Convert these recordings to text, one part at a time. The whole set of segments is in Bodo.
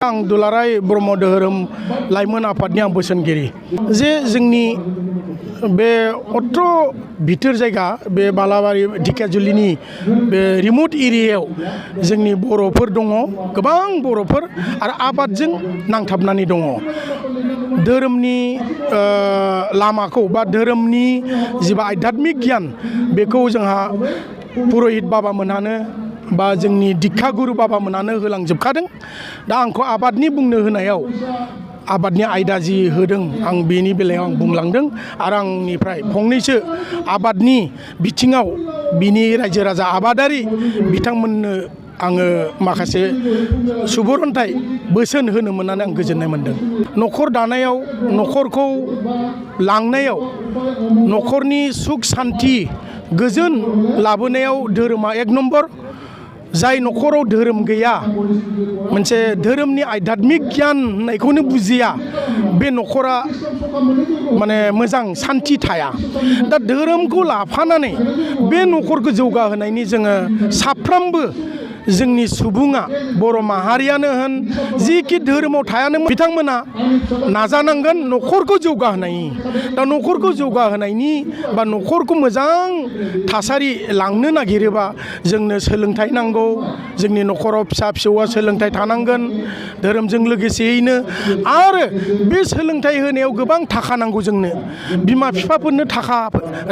आं दुलाराय ब्रह्म धोरोम लाइमोन आफादनि आं बोसोनगिरि जे जोंनि बे अत्र बिथोर जायगा बे बालाबारि ढेकियाजुलिनि बे रिमोट एरियायाव जोंनि बर'फोर दङ गोबां बर'फोर आरो आबादजों नांथाबनानै दङ धोरोमनि लामाखौ बा धोरोमनि जिबा आध्यात्मिक गियान बेखौ जोंहा पुरहित बाबा मोनहानो बा जोंनि दिक्षा गुरु बाबा मोनानो होलांजोबखादों दा आंखौ आबादनि बुंनो होनायाव आबादनि आयदा जि होदों आं बेनि बेलायाव आं बुंलांदों आरो आंनिफ्राय फंनैसो आबादनि बिथिङाव बिनि रायजो राजा आबादारि बिथांमोननो आङो माखासे सुबुरन्थाइ बोसोन होनो मोननानै आं गोजोननाय मोनदों न'खर दानायाव न'खरखौ लांनायाव न'खरनि सुख सान्थि गोजोन लाबोनायाव धोरोमा एक नम्बर जाय न'खराव धोरोम गैया मोनसे धोरोमनि आध्यात्मिक गियान होननायखौनो बुजिया बे न'खरा माने मोजां सान्थि थाया दा धोरोमखौ लाफानानै बे न'खरखौ जौगाहोनायनि जोङो साफ्रोमबो जोंनि सुबुङा बर' माहारियानो होन जिखि धोरोमाव थायानो बिथांमोना नाजानांगोन न'खरखौ जौगाहोनायनि दा न'खरखौ जौगाहोनायनि बा न'खरखौ मोजां थासारि लांनो नागिरोबा जोंनो सोलोंथाइ नांगौ जोंनि न'खराव फिसा फिसौआ सोलोंथाइ थानांगोन धोरोमजों लोगोसेयैनो आरो बे सोलोंथाइ होनायाव गोबां थाखा नांगौ जोंनो बिमा बिफाफोरनो थाखा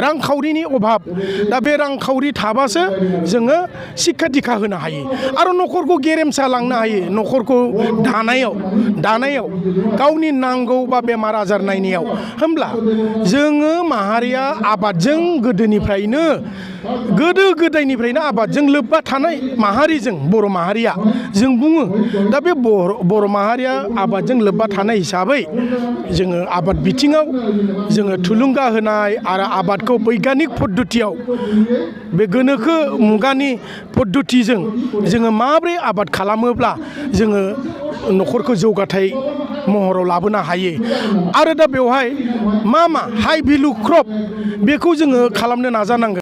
रांखावरिनि अभाब दा बे रांखावरि थाबासो जोङो शिक्षा दिक्षा होनो हायो आरो न'खरखौ गेरेमसा लांनो हायो न'खरखौ दानायाव गावनि नांगौ बा बेमार आजार नायनायाव होमब्ला जोङो माहारिया आबादजों गोदो गोदायनिफ्रायनो आबादजों लोब्बा थानाय माहारिजों बर' माहारिया जों बुङो दा बे बर' माहारिया आबादजों लोब्बा थानाय हिसाबै जोङो आबाद बिथिङाव जोङो थुलुंगा होनाय आरो आबादखौ बैग्यानिक पद्धतियाव बे गोनोखो मुगानि पद्धतिजों जोङो माब्रै आबाद खालामोब्ला जोङो न'खरखौ जौगाथाय महराव लाबोनो हायो आरो दा बेवहाय मा हाइ भेलु क्रप बेखौ जोङो खालामनो नाजानांगोन।